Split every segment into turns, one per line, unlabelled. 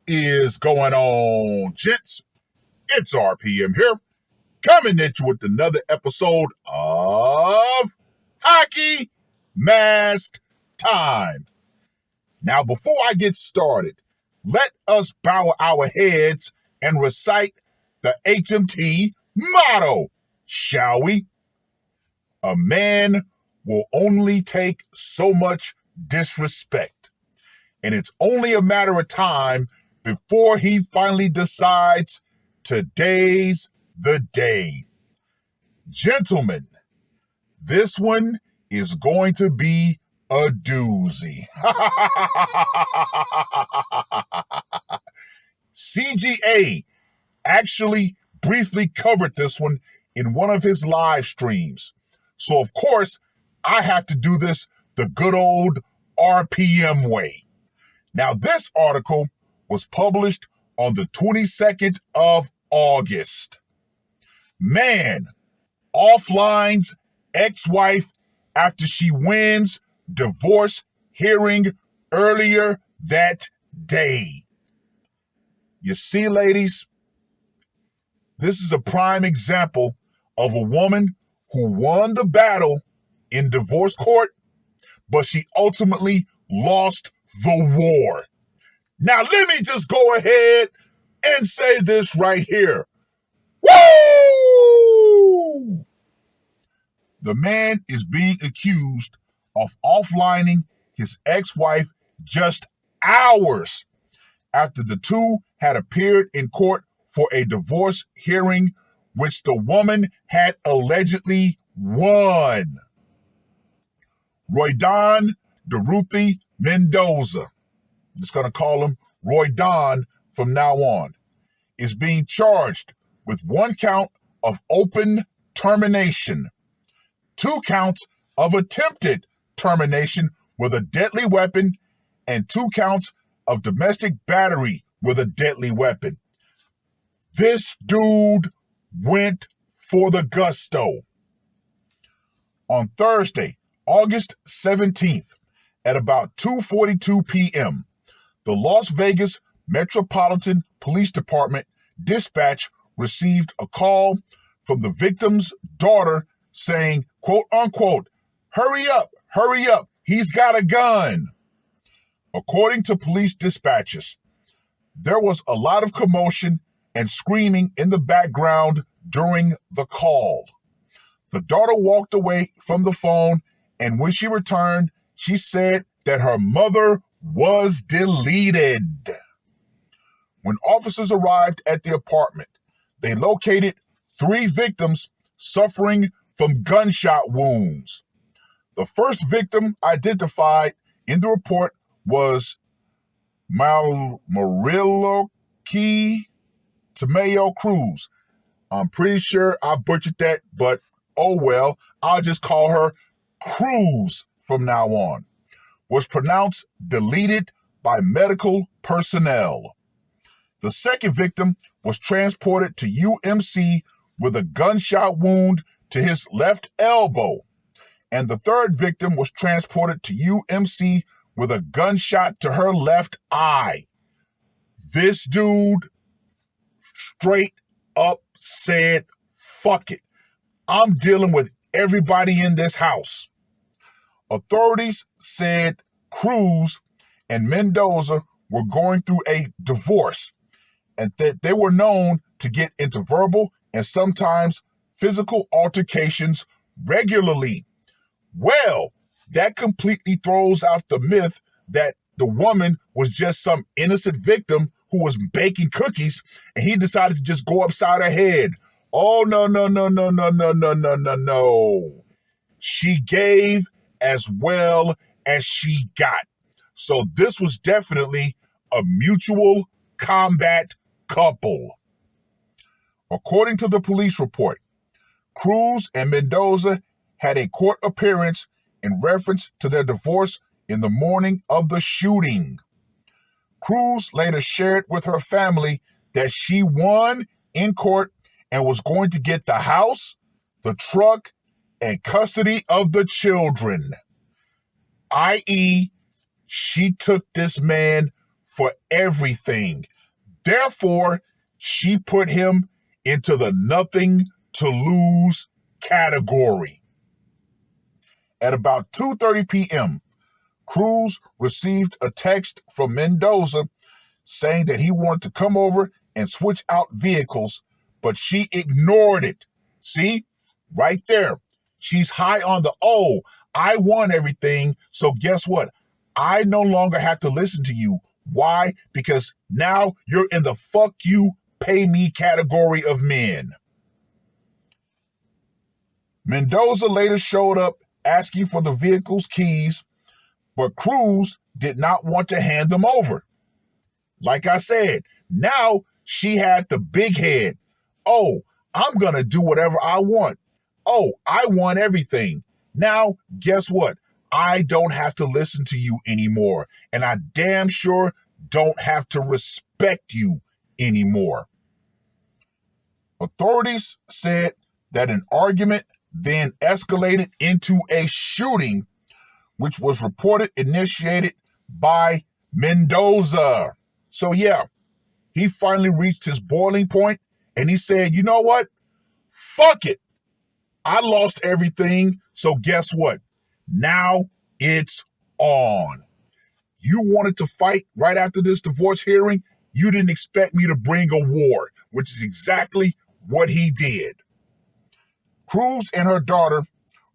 is going on, gents? It's R.P.M. here, coming at you with another episode of Hockey Mask Time. Now, before I get started, let us bow our heads and recite the HMT motto, shall we? A man will only take so much disrespect, and it's only a matter of time before he finally decides today's the day. Gentlemen, this one is going to be a doozy. CGA actually briefly covered this one in one of his live streams. So, of course, I have to do this the good old R.P.M. way. Now, this article was published on the 22nd of August. Man offlines ex-wife after she wins divorce hearing earlier that day. You see, ladies, this is a prime example of a woman who won the battle in divorce court, but she ultimately lost the war. Now, let me just go ahead and say this right here. Woo! The man is being accused of offlining his ex-wife just hours after the two had appeared in court for a divorce hearing, which the woman had allegedly won. Roydon Dorothy Mendoza, I'm just going to call him Roy Don from now on, is being charged with 1 count of open termination, 2 counts of attempted termination with a deadly weapon, and 2 counts of domestic battery with a deadly weapon. This dude went for the gusto. On Thursday, August 17th, at about 2:42 p.m., the Las Vegas Metropolitan Police Department dispatch received a call from the victim's daughter saying, quote unquote, hurry up, he's got a gun. According to police dispatches, there was a lot of commotion and screaming in the background during the call. The daughter walked away from the phone, and when she returned, she said that her mother was deleted. When officers arrived at the apartment, they located 3 victims suffering from gunshot wounds. The first victim identified in the report was Mariloki Tamayo Cruz. I'm pretty sure I butchered that, but oh well, I'll just call her Cruz from now on. Was pronounced deleted by medical personnel. The second victim was transported to UMC with a gunshot wound to his left elbow, and the third victim was transported to UMC with a gunshot to her left eye. This dude straight up said, fuck it. I'm dealing with everybody in this house. Authorities said Cruz and Mendoza were going through a divorce and that they were known to get into verbal and sometimes physical altercations regularly. Well, that completely throws out the myth that the woman was just some innocent victim who was baking cookies and he decided to just go upside her head. Oh, no. She gave as well as she got. So this was definitely a mutual combat couple. According to the police report, Cruz and Mendoza had a court appearance in reference to their divorce in the morning of the shooting. Cruz later shared with her family that she won in court and was going to get the house, the truck, and custody of the children, i.e., she took this man for everything. Therefore, she put him into the nothing to lose category. At about 2:30 p.m., Cruz received a text from Mendoza saying that he wanted to come over and switch out vehicles, but she ignored it. See, right there. She's high on the, oh, I want everything, so guess what? I no longer have to listen to you. Why? Because now you're in the fuck you, pay me category of men. Mendoza later showed up asking for the vehicle's keys, but Cruz did not want to hand them over. Like I said, now she had the big head. Oh, I'm going to do whatever I want. Oh, I want everything. Now, guess what? I don't have to listen to you anymore. And I damn sure don't have to respect you anymore. Authorities said that an argument then escalated into a shooting, which was reported initiated by Mendoza. So yeah, he finally reached his boiling point and he said, you know what? Fuck it. I lost everything. So guess what? Now it's on. You wanted to fight right after this divorce hearing. You didn't expect me to bring a war, which is exactly what he did. Cruz and her daughter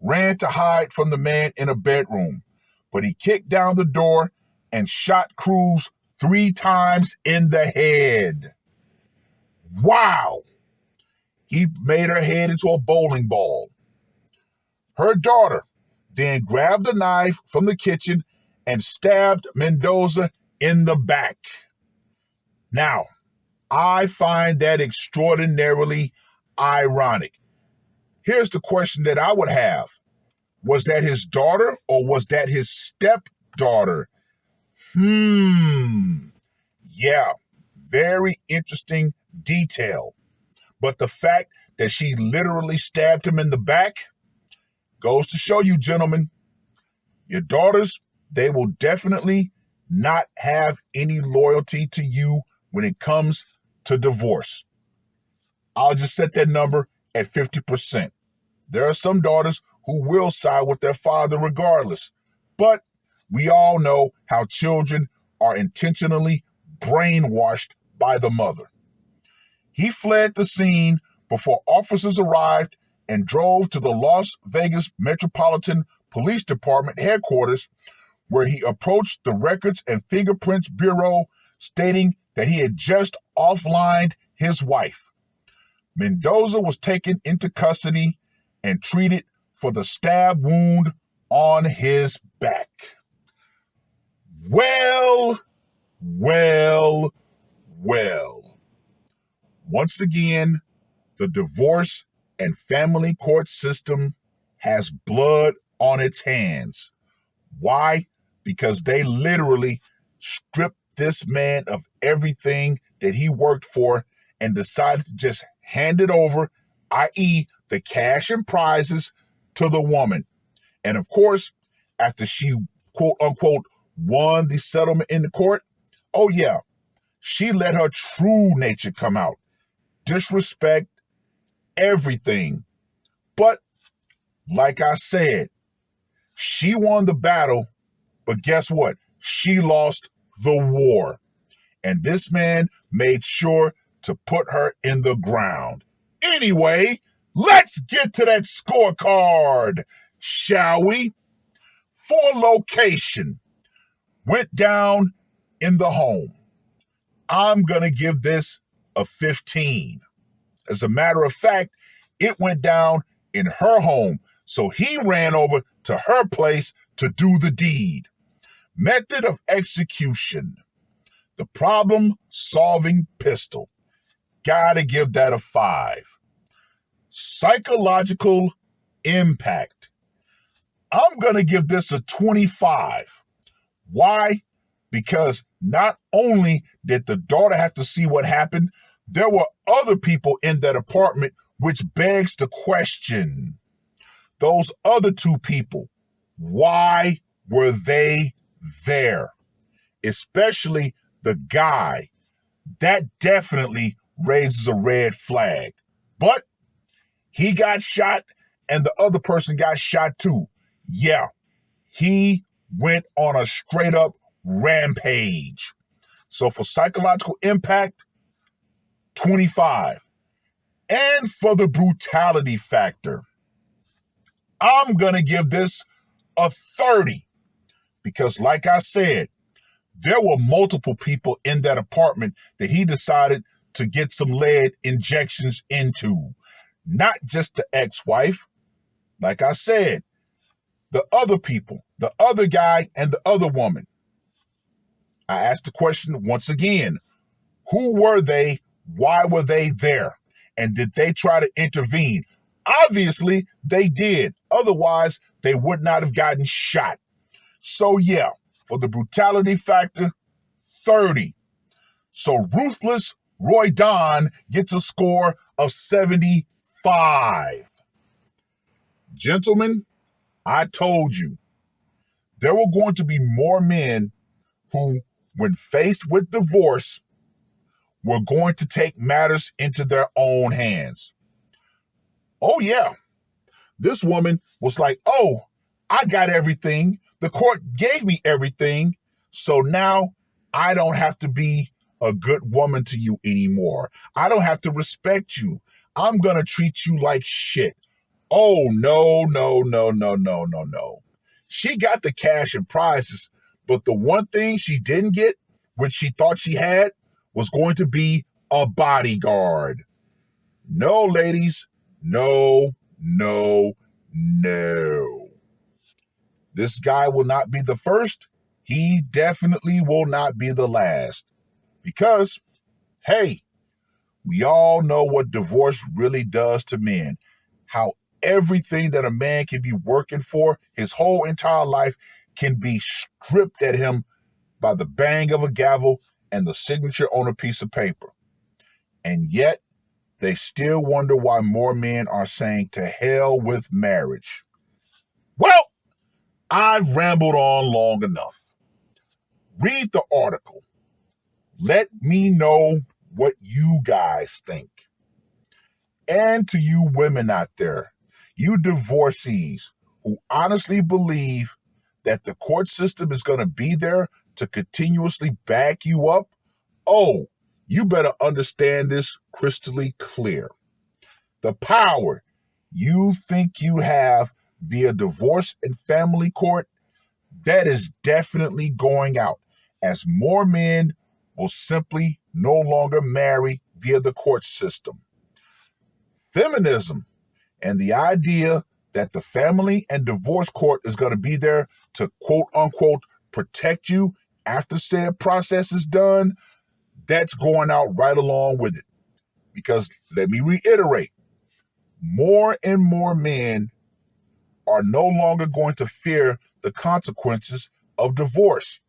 ran to hide from the man in a bedroom, but he kicked down the door and shot Cruz 3 times in the head. Wow! He made her head into a bowling ball. Her daughter then grabbed a knife from the kitchen and stabbed Mendoza in the back. Now, I find that extraordinarily ironic. Here's the question that I would have. Was that his daughter or was that his stepdaughter? Yeah, very interesting detail. But the fact that she literally stabbed him in the back goes to show you, gentlemen, your daughters, they will definitely not have any loyalty to you when it comes to divorce. I'll just set that number at 50%. There are some daughters who will side with their father regardless. But we all know how children are intentionally brainwashed by the mother. He fled the scene before officers arrived and drove to the Las Vegas Metropolitan Police Department headquarters, where he approached the Records and Fingerprints Bureau, stating that he had just offlined his wife. Mendoza was taken into custody and treated for the stab wound on his back. Well. Once again, the divorce and family court system has blood on its hands. Why? Because they literally stripped this man of everything that he worked for and decided to just hand it over, i.e., the cash and prizes, to the woman. And of course, after she, quote unquote, won the settlement in the court, oh yeah, she let her true nature come out. Disrespect, everything. But like I said, she won the battle, but guess what? She lost the war. And this man made sure to put her in the ground. Anyway, let's get to that scorecard, shall we? For location, went down in the home. I'm going to give this a 15. As a matter of fact, it went down in her home. So he ran over to her place to do the deed. Method of execution. The problem-solving pistol. Gotta give that a 5. Psychological impact. I'm going to give this a 25. Why? Because not only did the daughter have to see what happened, there were other people in that apartment, which begs the question. Those other 2 people, why were they there? Especially the guy. that definitely raises a red flag. But he got shot and the other person got shot too. Yeah, he went on a straight up rampage. So for psychological impact, 25. And for the brutality factor, I'm going to give this a 30. Because like I said, there were multiple people in that apartment that he decided to get some lead injections into. Not just the ex-wife. Like I said, the other people, the other guy and the other woman. I asked the question once again, who were they? Why were they there? And did they try to intervene? Obviously, they did. Otherwise, they would not have gotten shot. So yeah, for the brutality factor, 30. So ruthless Roy Don gets a score of 75. Gentlemen, I told you, there were going to be more men who, when faced with divorce, were going to take matters into their own hands. Oh yeah, this woman was like, oh, I got everything. The court gave me everything. So now I don't have to be a good woman to you anymore. I don't have to respect you. I'm going to treat you like shit. Oh, no, no, no, no, no, no, no. She got the cash and prizes, but the one thing she didn't get, which she thought she had, was going to be a bodyguard. No, ladies. No, no, no. This guy will not be the first. He definitely will not be the last. Because, hey, we all know what divorce really does to men. How everything that a man can be working for his whole entire life can be stripped at him by the bang of a gavel and the signature on a piece of paper. And yet, they still wonder why more men are saying to hell with marriage. Well, I've rambled on long enough. Read the article. Let me know what you guys think. And to you women out there, you divorcees who honestly believe that the court system is going to be there to continuously back you up, oh, you better understand this crystally clear. The power you think you have via divorce and family court, that is definitely going out, as more men will simply no longer marry via the court system. Feminism and the idea that the family and divorce court is going to be there to quote unquote protect you after said process is done, that's going out right along with it. Because let me reiterate, more and more men are no longer going to fear the consequences of divorce.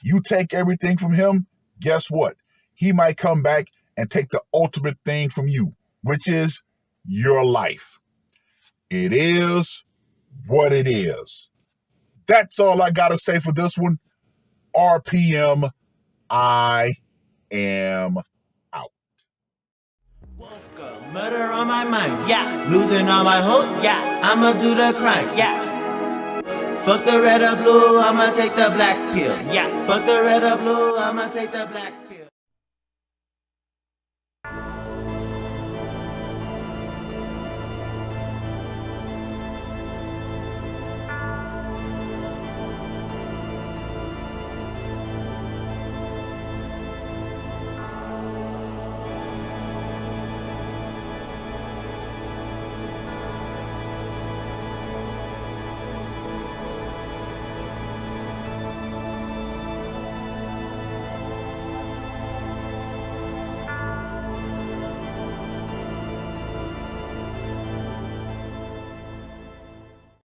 You take everything from him, guess what? He might come back and take the ultimate thing from you, which is your life. It is what it is. That's all I got to say for this one. R.P.M. I am out.
Murder on my mind, yeah. Losing all my hope, yeah. I'ma do the crime, yeah. Fuck the red or blue, I'ma take the black pill, yeah. Fuck the red or blue, I'ma take the black